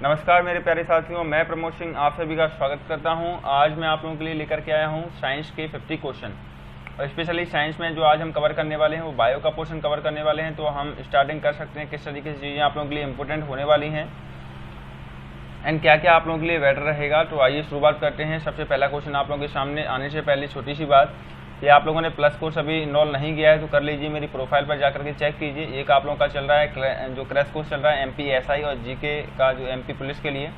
नमस्कार मेरे प्यारे साथियों, मैं प्रमोद सिंह आप सभी का स्वागत करता हूं। आज मैं आप लोगों के लिए लेकर के आया हूं साइंस के 50 क्वेश्चन। और स्पेशली साइंस में जो आज हम कवर करने वाले हैं वो बायो का पोर्शन कवर करने वाले हैं। तो हम स्टार्टिंग कर सकते हैं किस तरीके से चीज़ें आप लोगों के लिए इंपॉर्टेंट होने वाली हैं एंड क्या क्या आप लोगों के लिए बेटर रहेगा। तो आइए शुरुआत करते हैं। सबसे पहला क्वेश्चन आप लोगों के सामने आने से पहले छोटी सी बात कि आप लोगों ने प्लस कोर्स अभी इनरोल नहीं किया है तो कर लीजिए, मेरी प्रोफाइल पर जाकर के चेक कीजिए। एक आप लोगों का चल रहा है जो क्रैश कोर्स चल रहा है MPSI और GK का जो MP पुलिस के लिए,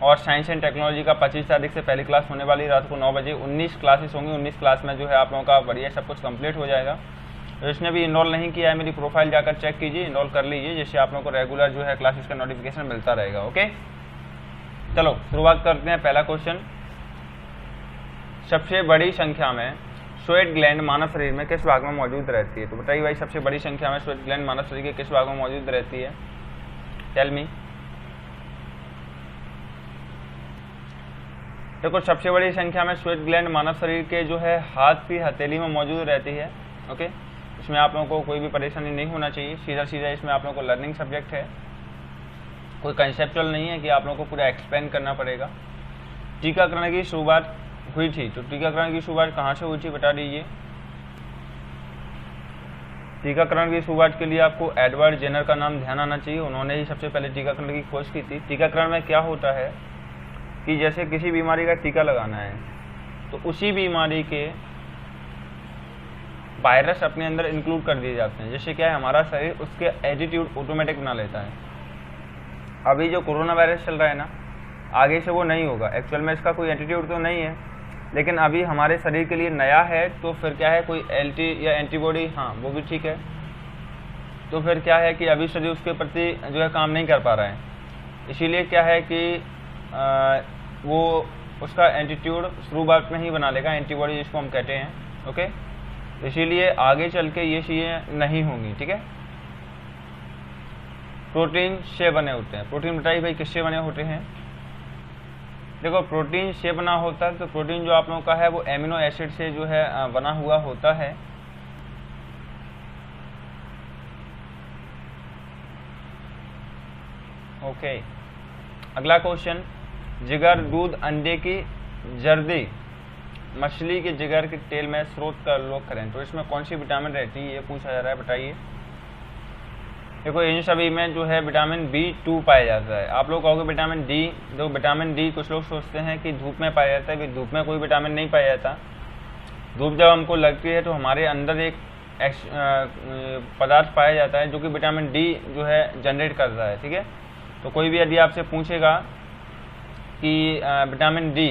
और साइंस एंड टेक्नोलॉजी का 25 तारीख से पहली क्लास होने वाली रात को 9 बजे। 19 क्लासेस होंगी। 19 क्लास में जो है आप लोगों का बढ़िया सब कुछ कंप्लीट हो जाएगा। तो इसने भी इनरोल नहीं किया है मेरी प्रोफाइल जाकर चेक कीजिए, इनरोल कर लीजिए, जिससे आप लोगों को रेगुलर जो है क्लासेस का नोटिफिकेशन मिलता रहेगा। ओके, चलो शुरुआत करते हैं। पहला क्वेश्चन, सबसे बड़ी संख्या में स्वेट ग्लैंड मानव शरीर में किस भाग में मौजूद रहती है? तो बताइए भाई, सबसे बड़ी संख्या में स्वेट ग्लैंड मानव शरीर के किस भाग में मौजूद रहती है? Tell me. देखो, सबसे बड़ी संख्या में स्वेट ग्लैंड मानव शरीर के जो है हाथ की हथेली में मौजूद रहती है। ओके, इसमें आप लोगों को कोई भी परेशानी नहीं होना चाहिए, सीधा सीधा इसमें आप लोगों को लर्निंग सब्जेक्ट है, कोई कंसेप्चुअल नहीं है कि आप लोगों को पूरा एक्सप्लेन करना पड़ेगा। टीकाकरण की शुरुआत हुई थी, तो टीकाकरण की शुरुआत कहाँ से हुई थी बता दीजिए। टीकाकरण की शुरुआत के लिए आपको एडवर्ड जेनर का नाम ध्यान आना चाहिए, उन्होंने ही सबसे पहले टीकाकरण की खोज की थी। टीकाकरण में क्या होता है कि जैसे किसी बीमारी का टीका लगाना है तो उसी बीमारी के वायरस अपने अंदर इंक्लूड कर दिए जाते हैं, जैसे क्या है हमारा शरीर उसके एटीट्यूड ऑटोमेटिक बना लेता है। अभी जो कोरोना वायरस चल रहा है ना, आगे से वो नहीं होगा। एक्चुअल में इसका कोई एटीट्यूड तो नहीं है, लेकिन अभी हमारे शरीर के लिए नया है, तो फिर क्या है कोई एल्टी या एंटीबॉडी, हाँ वो भी ठीक है। तो फिर क्या है कि अभी शरीर उसके प्रति जो है काम नहीं कर पा रहा है, इसीलिए क्या है कि वो उसका एंटीट्यूड शुरुआत में ही बना लेगा, एंटीबॉडी जिसको हम कहते हैं। ओके, इसीलिए आगे चल के ये चीज़ें नहीं होंगी। ठीक है, प्रोटीन से बने होते हैं। प्रोटीन बताइए भाई किससे बने होते हैं? देखो, प्रोटीन से बना होता है तो प्रोटीन जो आप लोगों का है वो एमिनो एसिड से जो है बना हुआ होता है। ओके, अगला क्वेश्चन, जिगर, दूध, अंडे की जर्दी, मछली के जिगर के तेल में स्रोत का अवलोक करें तो इसमें कौन सी विटामिन रहती है, ये पूछा जा रहा है, बताइए। देखो, इन सभी में जो है विटामिन B2 पाया जाता है। आप लोग कहोगे विटामिन डी, जो विटामिन डी कुछ लोग सोचते हैं कि धूप में पाया जाता है, धूप में कोई विटामिन नहीं पाया जाता। धूप जब हमको लगती है तो हमारे अंदर एक पदार्थ पाया जाता है जो कि विटामिन डी जो है जनरेट करता है। ठीक है, तो कोई भी यदि आपसे पूछेगा कि विटामिन डी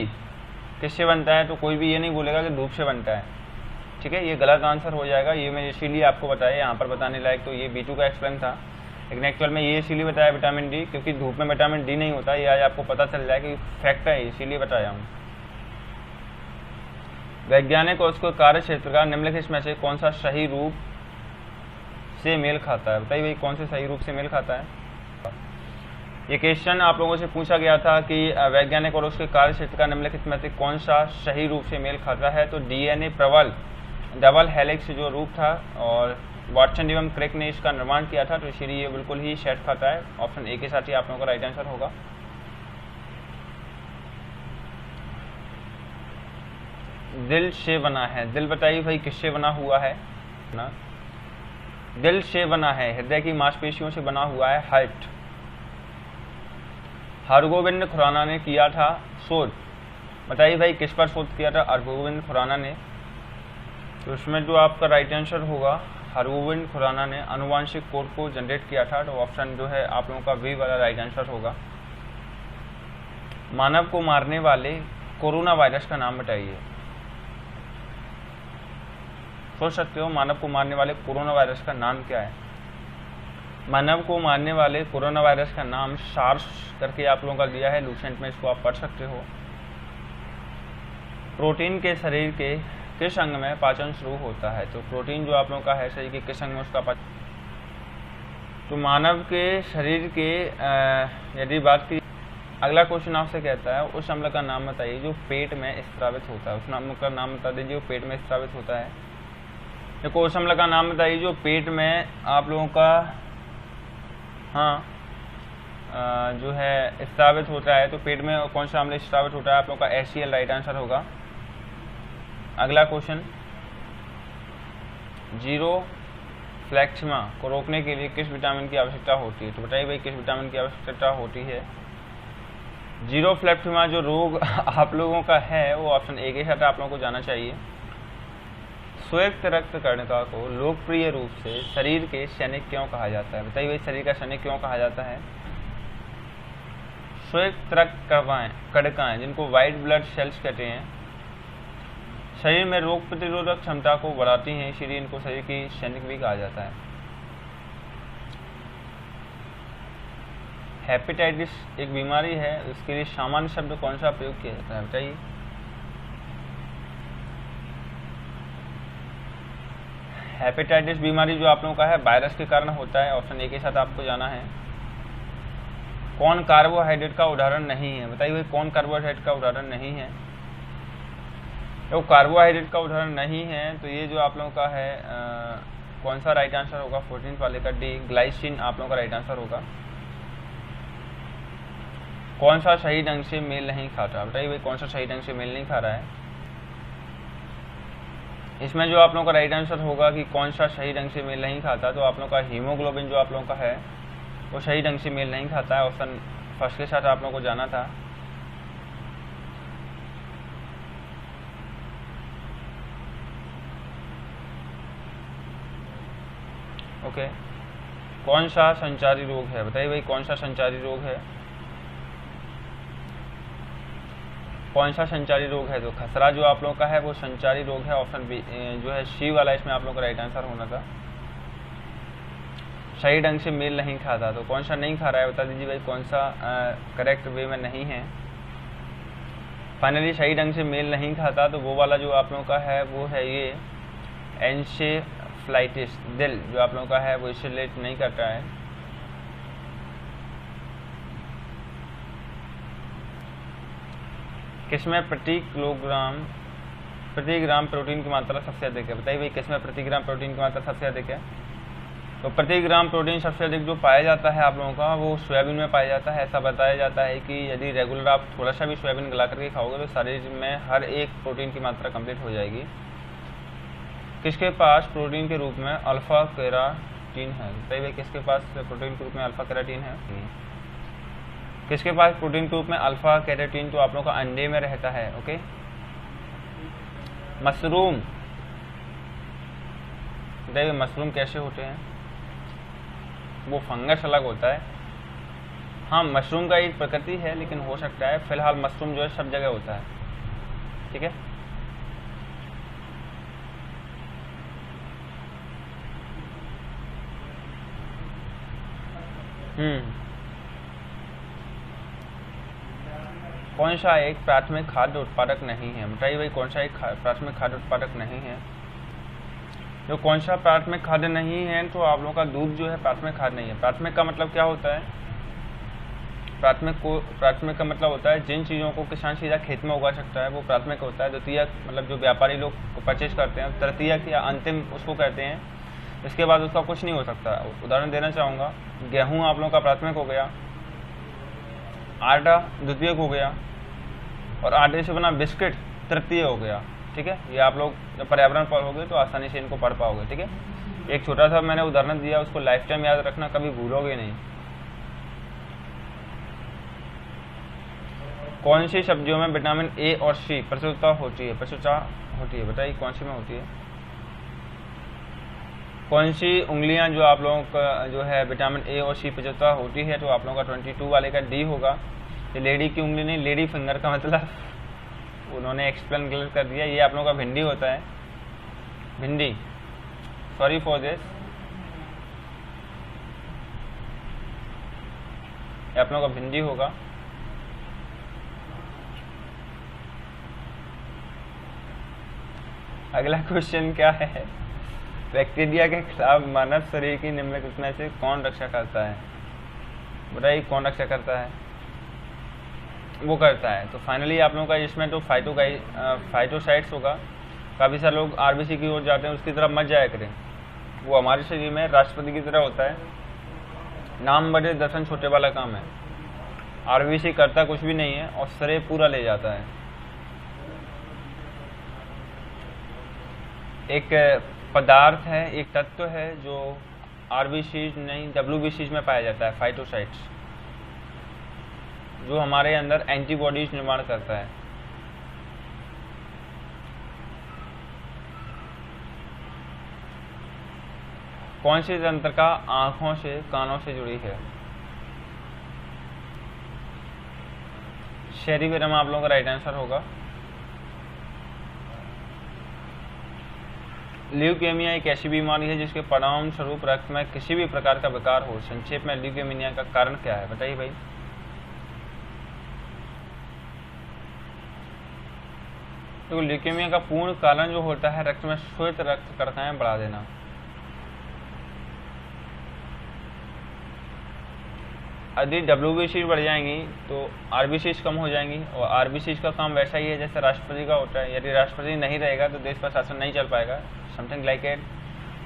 किससे बनता है तो कोई भी ये नहीं बोलेगा कि धूप से बनता है। ठीक है, ये गलत आंसर हो जाएगा। ये मैं इसीलिए आपको बताया, यहाँ पर बताने लायक तो ये B2 का एक्सप्लेन था, लेकिन एक्चुअल में ये इसीलिए बताया विटामिन डी क्योंकि धूप में विटामिन डी नहीं होता। ये आज आपको पता चल जाए कि फैक्ट है, इसीलिए बताया हूँ। वैज्ञानिक और उसको कार्य क्षेत्र का निम्नलिखित में से कौन सा सही रूप से मेल खाता है? बताइए भाई कौन से सही रूप से मेल खाता है? ये क्वेश्चन आप लोगों से पूछा गया था कि वैज्ञानिक और उसके कार्य क्षेत्र का निम्नलिखित में से कौन सा सही रूप से मेल खाता है? तो DNA प्रबल डबल हेलिक्स जो रूप था, और वाटसन एवं क्रिक ने इसका निर्माण किया था, तो इसीलिए ये बिल्कुल ही सेट खाता है। ऑप्शन ए के साथ ही आप लोगों का राइट आंसर होगा। दिल से बना है, दिल बताइए भाई किससे बना हुआ है ना? दिल से बना है, हृदय की मांसपेशियों से बना हुआ है, हार्ट। हरगोविंद खुराना ने किया था शोध, बताइए भाई किस पर शोध किया था हरगोविंद खुराना ने? तो इसमें जो आपका राइट आंसर होगा, हरगोविंद खुराना ने आनुवांशिक कोड को जनरेट किया था, तो ऑप्शन जो है आप लोगों का बी वाला राइट आंसर होगा। मानव को मारने वाले कोरोना वायरस का नाम बताइए। सोच सकते हो मानव को मारने वाले कोरोना वायरस का नाम क्या है? मानव को मारने वाले कोरोना वायरस का नाम सार्स करके आप लोगों का दिया है, लूसेंट में इसको आप पढ़ सकते हो। प्रोटीन के शरीर के किस अंग में पाचन शुरू होता है? तो प्रोटीन जो आप लोगों का है शरीर के किस अंग में उसका पाचन? तो मानव के शरीर के यदि बात की, अगला क्वेश्चन आपसे कहता है उस अम्ल का नाम बताइए जो पेट में स्रावित होता है। उस अम्ल का नाम बता दीजिए जो पेट में स्रावित होता है। देखो, उस अम्ल का नाम बताइए जो पेट में आप लोगों का, हाँ जो है स्रावित होता है, तो पेट में कौन सा अम्ल स्रावित होता है? आप लोग का HCl राइट आंसर होगा। अगला क्वेश्चन, जीरोफ्लैक्सिमा को रोकने के लिए किस विटामिन की आवश्यकता होती है? तो बताइए भाई किस विटामिन की आवश्यकता होती है? जीरोफ्लैक्सिमा जो रोग आप लोगों का है वो ऑप्शन ए के साथ आप लोगों को जाना चाहिए। श्वेत रक्त कणिका को लोकप्रिय रूप से शरीर के सैनिक क्यों कहा जाता है? बताइए भाई शरीर का सैनिक क्यों कहा जाता है? श्वेत रक्त कणिकाएं जिनको व्हाइट ब्लड सेल्स कहते हैं, शरीर में रोग प्रतिरोधक क्षमता को बढ़ाती हैं, इसलिए इनको शरीर की सैनिक भी कहा जाता है। हेपेटाइटिस एक बीमारी है, उसके लिए सामान्य शब्द कौन सा प्रयोग किया जाता है? बताइए। हेपेटाइटिस बीमारी जो आप लोगों का है वायरस के कारण होता है, ऑप्शन ए के साथ आपको जाना है। कौन कार्बोहाइड्रेट का उदाहरण नहीं है? बताइए भाई कौन कार्बोहाइड्रेट का उदाहरण नहीं है? तो कार्बोहाइड्रेट का उदाहरण नहीं है तो ये जो आप लोगों का है कौन सा राइट आंसर होगा? 14 वाले का डी, ग्लाइसिन आप लोगों का राइट आंसर होगा। कौन सा सही ढंग से मेल नहीं खाता? बताइए भाई कौन सा सही ढंग से मेल नहीं खा रहा है? इसमें जो आप लोगों का राइट आंसर होगा कि कौन सा सही ढंग से मेल नहीं खाता, तो आप लोगों का हीमोग्लोबिन जो आप लोगों का है वो सही ढंग से मेल नहीं खाता है। ऑप्शन फर्स्ट के साथ आप लोगों को जाना था। ओके, कौन सा संचारी रोग है? बताइए भाई कौन सा संचारी रोग है? कौन सा संचारी रोग है? तो खसरा जो आप लोगों का है वो संचारी रोग है। ऑप्शन बी जो है सी वाला इसमें आप लोगों का राइट आंसर होना था। सही ढंग से मेल नहीं खाता, तो कौन सा नहीं खा रहा है? बता दीजिए भाई कौन सा करेक्ट वे में नहीं है। फाइनली सही ढंग से मेल नहीं खाता तो वो वाला जो आप लोगों का है वो है ये एन्सेफ्लाइटिस, दिल जो आप लोगों का है वो इससे रिलेट नहीं करता है। किसमें प्रति ग्राम प्रोटीन की मात्रा सबसे अधिक है? बताइए भाई किसमें प्रति ग्राम प्रोटीन की मात्रा सबसे अधिक है? तो प्रति ग्राम प्रोटीन सबसे अधिक जो पाया जाता है आप लोगों का वो सोयाबीन में पाया जाता है। ऐसा बताया जाता है कि यदि रेगुलर आप थोड़ा सा भी सोयाबीन गला करके खाओगे तो शरीर में हर एक प्रोटीन की मात्रा कंप्लीट हो जाएगी। किसके पास प्रोटीन के रूप में अल्फा केराटीन है? बताइए भाई किसके पास प्रोटीन के रूप में अल्फा केराटीन है? किसके पास प्रोटीन के रूप में अल्फा केराटीन? तो आप लोगों का अंडे में रहता है। ओके, मशरूम, बताइए मशरूम कैसे होते हैं? वो फंगस अलग होता है। हाँ, मशरूम का एक प्रकृति है लेकिन हो सकता है फिलहाल मशरूम जो है सब जगह होता है। ठीक है, कौन सा एक प्राथमिक खाद्य उत्पादक नहीं है? बताइए भाई कौन सा एक प्राथमिक खाद्य उत्पादक नहीं है? जो कौन सा प्राथमिक खाद्य नहीं है तो आप लोगों का दूध जो है प्राथमिक खाद्य नहीं है। प्राथमिक का मतलब क्या होता है? प्राथमिक का मतलब होता है जिन चीज़ों को किसान सीधा खेत में उगा सकता है वो प्राथमिक होता है। द्वितीयक मतलब जो व्यापारी लोग परचेज करते हैं, तृतीयक या अंतिम उसको कहते हैं, इसके बाद उसका कुछ नहीं हो सकता। उदाहरण देना चाहूँगा, गेहूँ आप लोगों का प्राथमिक हो गया, आटा द्वितीयक हो गया और आटे से बना बिस्किट तृतीय हो गया। ठीक है, ये आप लोग जब पर्यावरण पढ़ोगे तो आसानी से इनको पढ़ पाओगे। ठीक है, एक छोटा सा मैंने उदाहरण दिया, उसको लाइफ टाइम याद रखना, कभी भूलोगे नहीं। कौन सी सब्जियों में विटामिन ए और सी प्रचुरता होती है? बताइए कौन सी में होती है? कौन सी उंगलियां जो आप लोगों का जो है विटामिन ए और सी प्रचुरता होती है? तो आप लोगों का 22 वाले का डी होगा। ये लेडी की उंगली नहीं, लेडी फिंगर का मतलब उन्होंने एक्सप्लेन गलत कर दिया। ये आप लोगों का भिंडी होता है, भिंडी, सॉरी फॉर दिस। ये आप लोगों का भिंडी होगा। अगला क्वेश्चन क्या है? बैक्टीरिया के खिलाफ मानव शरीर की निम्नलिखित में से कौन रक्षा करता है? बताइए कौन रक्षा करता है? वो करता है। तो फाइनली आप लोगों का इसमें तो फाइटोसाइट्स होगा। काफ़ी सारे लोग आरबीसी की ओर जाते हैं, उसकी तरफ मत जाया करें। वो हमारे शरीर में राष्ट्रपति की तरह होता है, नाम बड़े दर्शन छोटे वाला काम है। आरबीसी करता कुछ भी नहीं है और श्रेय पूरा ले जाता है। एक पदार्थ है, एक तत्व है जो आरबीसीज नहीं डब्ल्यूबीसीज में पाया जाता है, फाइटोसाइट्स, जो हमारे अंदर एंटीबॉडीज निर्माण करता है। कौन सी तंत्रिका आंखों से कानों से जुड़ी है? सेरिबेरम आप लोगों का राइट आंसर होगा। ल्यूकेमिया एक ऐसी बीमारी है जिसके परिणाम स्वरूप रक्त में किसी भी प्रकार का विकार हो। संक्षेप में ल्यूकेमिया का कारण क्या है, बताइए भाई। तो ल्यूकेमिया का पूर्ण कारण जो होता है रक्त में श्वेत रक्त कणिकाएं बढ़ा देना। यदि डब्ल्यूबीसी बढ़ जाएंगी तो आरबीसी कम हो जाएंगी, और आरबीसी का काम वैसा ही है जैसे राष्ट्रपति का होता है। यदि राष्ट्रपति नहीं रहेगा तो देश का शासन नहीं चल पाएगा, समथिंग लाइक इट।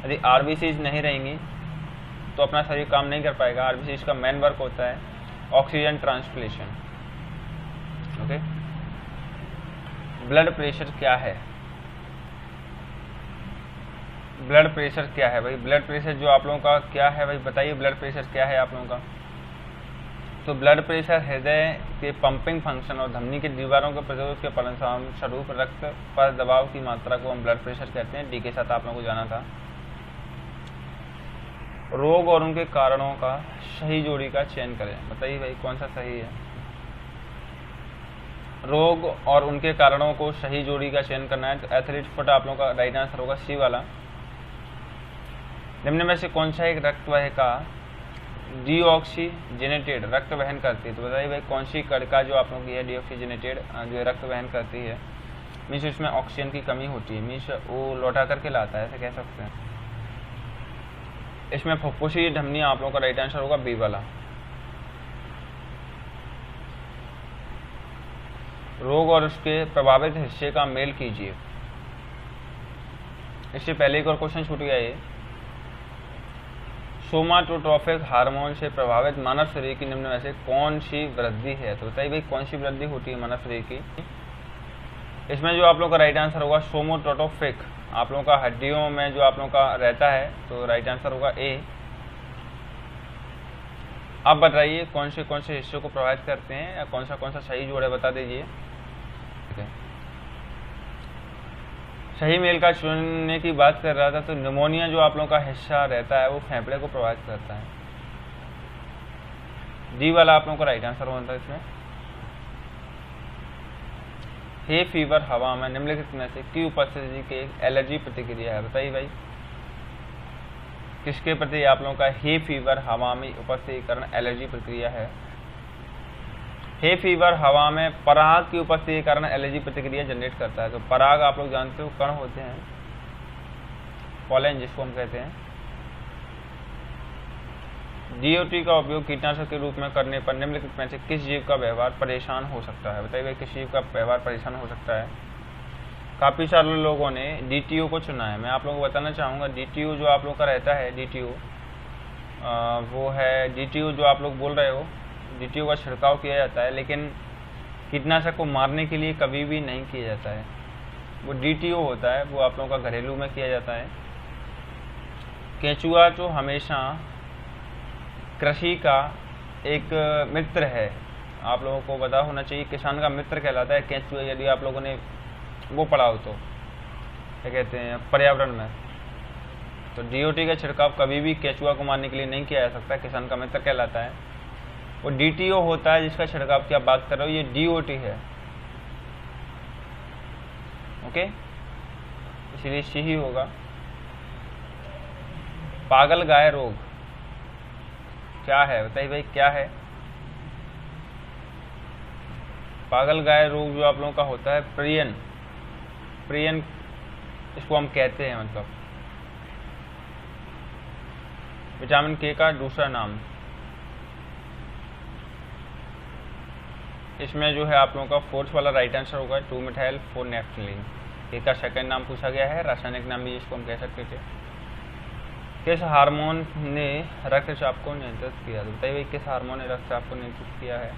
यदि आरबीसी नहीं रहेंगी तो अपना शरीर काम नहीं कर पाएगा। आरबीसी का मेन वर्क होता है ऑक्सीजन ट्रांसप्लेशन। ओके, ब्लड प्रेशर क्या है? ब्लड प्रेशर क्या है भाई? ब्लड प्रेशर जो आप लोगों का क्या है भाई, बताइए ब्लड प्रेशर क्या है आप लोगों का। तो ब्लड प्रेशर हृदय के पंपिंग फंक्शन और धमनी की दीवारों के प्रतिरोध के परिणाम स्वरूप रक्त पर दबाव की मात्रा को हम ब्लड प्रेशर कहते हैं। डी के साथ आप लोगों को जाना था। रोग और उनके कारणों का सही जोड़ी का चयन करें, बताइए भाई कौन सा सही है। रोग और उनके कारणों को सही जोड़ी का चयन करना है तो एथलीट फुट आप लोगों का राइट आंसर होगा, सी वाला। निम्न में से कौन सा एक रक्त वाहिका डीऑक्सीजनेटेड रक्त वहन करती है, तो बताइए भाई कौन सी कणिका जो आप लोगों की है डीऑक्सीजनेटेड जो रक्त वहन करती है। मीन्स इसमें ऑक्सीजन की कमी होती है, मीन्स वो लौटा करके लाता है, ऐसे कह सकते हैं। इसमें फुफ्फुसी धमनी आप लोगों का राइट आंसर होगा, बी वाला। रोग और उसके प्रभावित हिस्से का मेल कीजिए। इससे पहले एक और क्वेश्चन छूट गया ये। सोमाटोट्रोपिक हार्मोन से प्रभावित मानव शरीर की निम्न में से कौन सी वृद्धि है, तो बताइए भाई कौन सी वृद्धि होती है मानव शरीर की। इसमें जो आप लोगों का राइट आंसर होगा सोमाटोट्रोपिक, आप लोगों का हड्डियों में जो आप लोगों का रहता है, तो राइट आंसर होगा ए। आप बताइए कौन से हिस्सों को प्रभावित करते हैं या कौन सा सही जोड़ है, बता दीजिए। ठीक है, सही मेल का चुनने की बात कर रहा था, तो निमोनिया जो आप लोगों का हिस्सा रहता है वो फेफड़े को प्रभावित करता है। डी वाला आप लोगों को राइट आंसर होता है इसमें। हे फीवर हवा में निम्नलिखित में से की उपस्थिति की एक एलर्जी प्रतिक्रिया है, बताइए भाई किसके प्रति आप लोगों का हे फीवर हवा में उपस्थिति कारण एलर्जी प्रक्रिया है। हे फीवर हवा में पराग की उपस्थिति के कारण एलर्जी प्रतिक्रिया जनरेट करता है। तो पराग आप लोग जानते हो कण होते हैं, पॉलन जिसको हम कहते हैं। डीओटी का उपयोग कीटनाशक के रूप में करने पर निम्नलिखित में से किस जीव का व्यवहार परेशान हो सकता है, बताइए भाई किस जीव का व्यवहार परेशान हो सकता है। काफ़ी सारे लोगों ने डीटीओ को चुना है। मैं आप लोगों को बताना चाहूँगा डीटीओ जो आप लोग का रहता है, डीटीओ वो है डीटीओ जो आप लोग बोल रहे हो, डीटीओ का छिड़काव किया जाता है लेकिन कीटनाशक को मारने के लिए कभी भी नहीं किया जाता है। वो डीटीओ होता है वो आप लोगों का घरेलू में किया जाता है। केंचुआ जो हमेशा कृषि का एक मित्र है, आप लोगों को पता होना चाहिए, किसान का मित्र कहलाता है केंचुआ। यदि आप लोगों ने वो पढ़ा हो तो क्या कहते हैं पर्यावरण में, तो डीओटी का छिड़काव कभी भी केंचुआ को मारने के लिए नहीं किया जा सकता, किसान का मित्र कहलाता है। वो डीटीओ होता है जिसका छिड़काव की आप बात कर रहे हो, ये डीओटी है। ओके, इसलिए सी ही होगा। पागल गाय रोग क्या है, बताइए भाई क्या है। पागल गाय रोग जो आप लोगों का होता है प्रियन इसको हम कहते हैं, मतलब विटामिन के का दूसरा नाम। इसमें जो है आप लोगों का फोर्थ वाला राइट आंसर होगा 2-मेथाइल 4-नेफ्थलीन। के का सेकंड नाम पूछा गया है, रासायनिक नाम भी इसको हम कह सकते थे। किस हार्मोन ने रक्तचाप को नियंत्रित किया, तो बताइए भाई किस हार्मोन ने रक्तचाप को नियंत्रित किया है।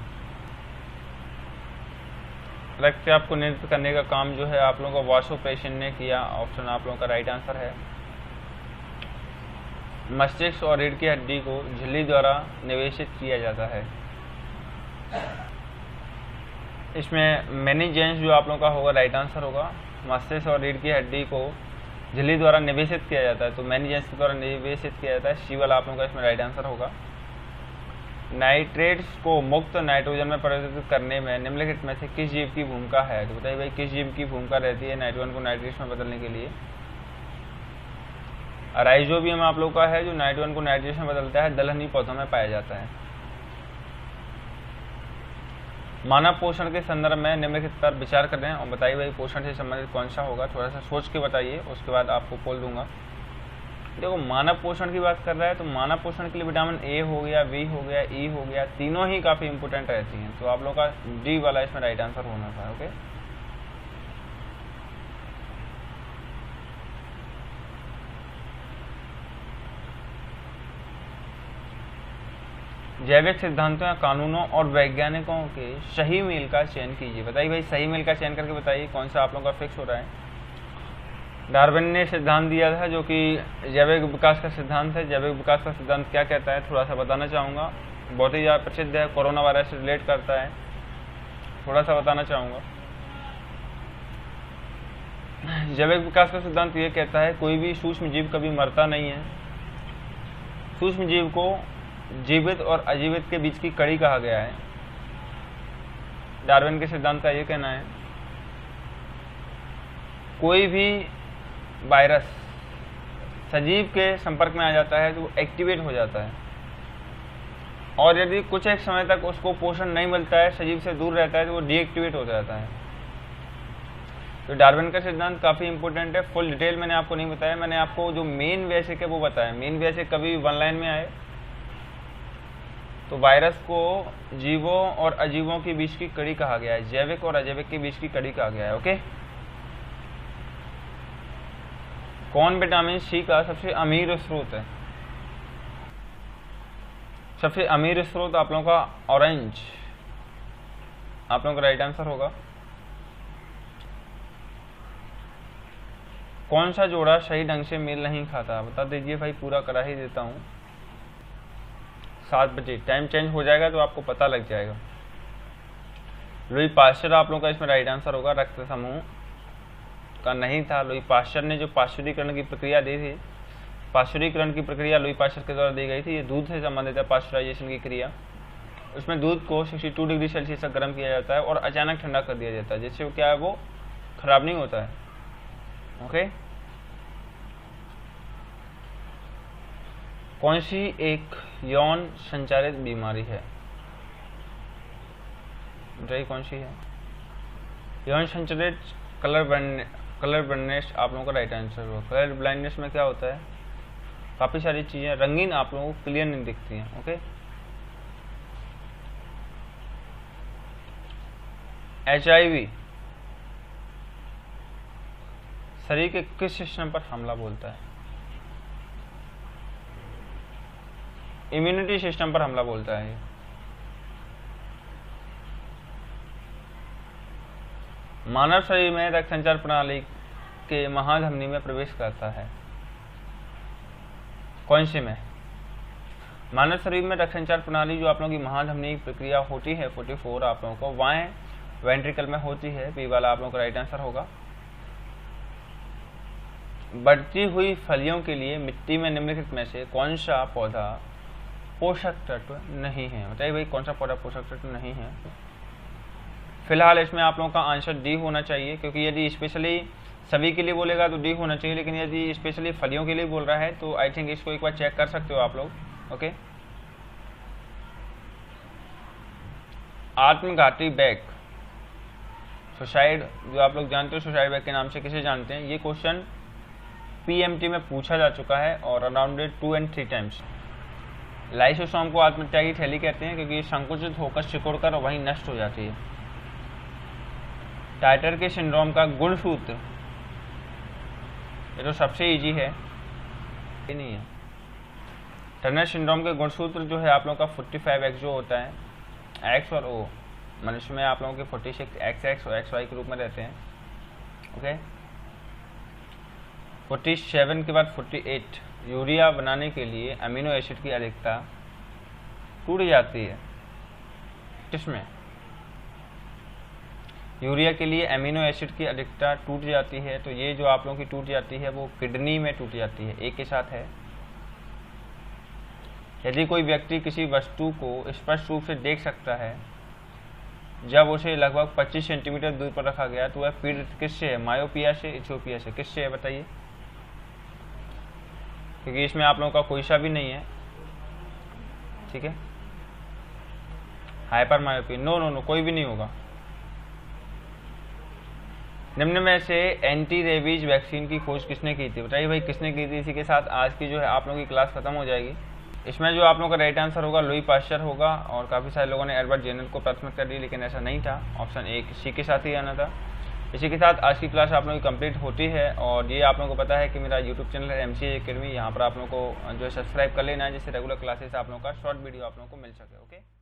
रक्त चाप को नियंत्रित करने का काम जो है आप लोगों का वासोप्रेशन ने किया। ऑप्शन आप लोगों का राइट आंसर है। मस्तिष्क और रीढ़ की हड्डी को झिल्ली द्वारा निवेशित किया जाता है। इसमें मेनिजेंस जो आप लोगों का होगा राइट आंसर होगा। मस्तिष्क और रीढ़ की हड्डी को झिल्ली द्वारा निवेशित किया जाता है, तो मेनिजेंस के द्वारा निवेशित किया जाता है। सी वाला आप लोगों का इसमें राइट आंसर होगा। नाइट्रेट्स को मुक्त नाइट्रोजन में परिवर्तित करने में निम्नलिखित में से किस जीव की भूमिका है? तो बताइए भाई किस जीव की भूमिका रहती है नाइट्रोजन को नाइट्रेट्स में बदलने के लिए? राइजोबियम आप लोग का है जो नाइट्रोजन को नाइट्रेट्स में बदलता है, दलहनी पौधों में पाया जाता है। मानव पोषण के संदर्भ में निम्नलिखित पर विचार कर रहे हैं और बताइए भाई पोषण से संबंधित कौन सा होगा? थोड़ा सा सोच के बताइए, उसके बाद आपको बोल दूंगा। देखो मानव पोषण की बात कर रहा है तो मानव पोषण के लिए विटामिन ए हो गया, बी हो गया, ई हो गया, तीनों ही काफी इंपोर्टेंट रहती हैं। तो आप लोग का डी वाला इसमें राइट आंसर होना था। ओके, जैविक सिद्धांतों या कानूनों और वैज्ञानिकों के सही मेल का चयन कीजिए। बताइए भाई सही मेल का चयन करके बताइए कौन सा आप लोगों का फिक्स हो रहा है। डार्विन ने सिद्धांत दिया था जो कि जैविक विकास का सिद्धांत है। जैविक विकास का सिद्धांत क्या कहता है थोड़ा सा बताना चाहूँगा। बहुत ही ज़्यादा प्रसिद्ध है, कोरोना वायरस से रिलेट करता है, थोड़ा सा बताना चाहूँगा। जैविक विकास का सिद्धांत ये कहता है कोई भी सूक्ष्म जीव कभी मरता नहीं है। सूक्ष्म जीव को जीवित और अजीवित के बीच की कड़ी कहा गया है। डार्विन के सिद्धांत का ये कहना है कोई भी वायरस सजीव के संपर्क में आ जाता है तो वो एक्टिवेट हो जाता है, और यदि कुछ एक समय तक उसको पोषण नहीं मिलता है, सजीव से दूर रहता है, तो वो डीएक्टिवेट हो जाता है। तो डार्विन का सिद्धांत काफ़ी इंपॉर्टेंट है। फुल डिटेल मैंने आपको नहीं बताया, मैंने आपको जो मेन बेसिक है वो बताया। मेन बेसिक कभी वन लाइन में आए तो वायरस को जीवों और अजीवों के बीच की कड़ी कहा गया है, जैविक और अजैविक के बीच की कड़ी कहा गया है। ओके, कौन विटामिन सी का सबसे अमीर स्रोत है? सबसे अमीर स्रोत आप लोगों का ऑरेंज, आप लोगों का राइट आंसर होगा। कौन सा जोड़ा सही ढंग से मेल नहीं खाता? बता दीजिए भाई, पूरा करा ही देता हूँ। 7 बजे टाइम चेंज हो जाएगा तो आपको पता लग जाएगा। लुई पाश्चर आप लोगों का इसमें राइट आंसर होगा। रक्त समूह का नहीं था। लुई पाश्चर ने जो पाश्चुरीकरण की प्रक्रिया दी थी, पाश्चुरीकरण की प्रक्रिया लुई पाश्चर के द्वारा दी गई थी। ये दूध से संबंधित है, पाश्चराइजेशन की क्रिया। उसमें दूध को 62 डिग्री सेल्सियस तक गर्म किया जाता है और अचानक ठंडा कर दिया जाता है, जिससे वो क्या है, वो खराब नहीं होता है। ओके, कौन सी एक यौन संचारित बीमारी है? बताइए कौन सी है? यौन संचारित कलर ब्लाइंडनेस आप लोगों का राइट आंसर होगा। कलर ब्लाइंडनेस में क्या होता है, काफी सारी चीजें रंगीन आप लोगों को क्लियर नहीं दिखती हैं। ओके, HIV शरीर के किस सिस्टम पर हमला बोलता है? इम्यूनिटी सिस्टम पर हमला बोलता है। मानव शरीर में रक्त संचार प्रणाली के महाधमनी में प्रवेश करता है। कौन से में? मानव शरीर में रक्त संचार प्रणाली जो आप लोगों की महाधमनी प्रक्रिया होती है 44 आप लोगों को बाएं वेंट्रिकल में होती है। बी वाला आप लोगों का राइट आंसर होगा। बढ़ती हुई फलियों के लिए मिट्टी में निम्नलिखित में से कौन सा पौधा पोषक तत्व नहीं है? बताइए भाई कौन सा पौधा पोषक तत्व नहीं है? फिलहाल इसमें आप लोगों का आंसर डी होना चाहिए, क्योंकि यदि स्पेशली सभी के लिए बोलेगा तो डी होना चाहिए, लेकिन यदि स्पेशली फलियों के लिए बोल रहा है तो आई थिंक इसको एक बार चेक कर सकते हो आप लोग। ओके, आत्मघाती बैग, सुसाइड जो आप लोग जानते हो सुसाइड बैग के नाम से किसे जानते हैं? ये क्वेश्चन PMT में पूछा जा चुका है और अराउंड 2 and 3 टाइम्स। लाइसोसोम को आत्महत्या की थैली कहते हैं क्योंकि ये संकुचित होकर सिकुड़कर वहीं नष्ट हो जाती है। टाइटर के सिंड्रोम का गुणसूत्र, ये तो सबसे इजी है, ये नहीं है। टर्नर सिंड्रोम के गुणसूत्र जो है आप लोगों का 45X जो होता है, X और O, मनुष्य में आप लोगों के 46 XX और XY के रूप में रहते हैं। ओके, 47 के बाद 48 यूरिया बनाने के लिए अमीनो एसिड की अधिकता टूट जाती है। किसमें? यूरिया के लिए अमीनो एसिड की अधिकता टूट जाती है। तो ये जो आप लोगों की टूट जाती है वो किडनी में टूट जाती है। एक के साथ है, यदि कोई व्यक्ति किसी वस्तु को स्पष्ट रूप से देख सकता है जब उसे लगभग 25 सेंटीमीटर दूर पर रखा गया, तो वह पीड़ित किससे है? मायोपिया से, इथियोपिया से? किससे है बताइए? क्योंकि इसमें आप लोगों का कोई सा भी नहीं है। ठीक है, हाइपर मायोपी, नो, कोई भी नहीं होगा। निम्न में से एंटी रेबीज वैक्सीन की खोज किसने की थी? बताइए भाई, किसने की थी? इसी के साथ आज की जो है आप लोगों की क्लास खत्म हो जाएगी। इसमें जो आप लोगों का राइट आंसर होगा लुई पाश्चर होगा, और काफ़ी सारे लोगों ने एडवर्ड जेनर को प्राथमिकता दी, लेकिन ऐसा नहीं था। ऑप्शन ए सी के साथ ही आना था। इसी के साथ आज की क्लास आप लोगों की कंप्लीट होती है। और ये आप लोगों को पता है कि मेरा यूट्यूब चैनल है MCA अकेडमी, यहाँ पर आप लोगों को जो है सब्सक्राइब कर लेना है, जिससे रेगुलर क्लासेस आप लोगों का शॉर्ट वीडियो आप लोगों को मिल सके। ओके।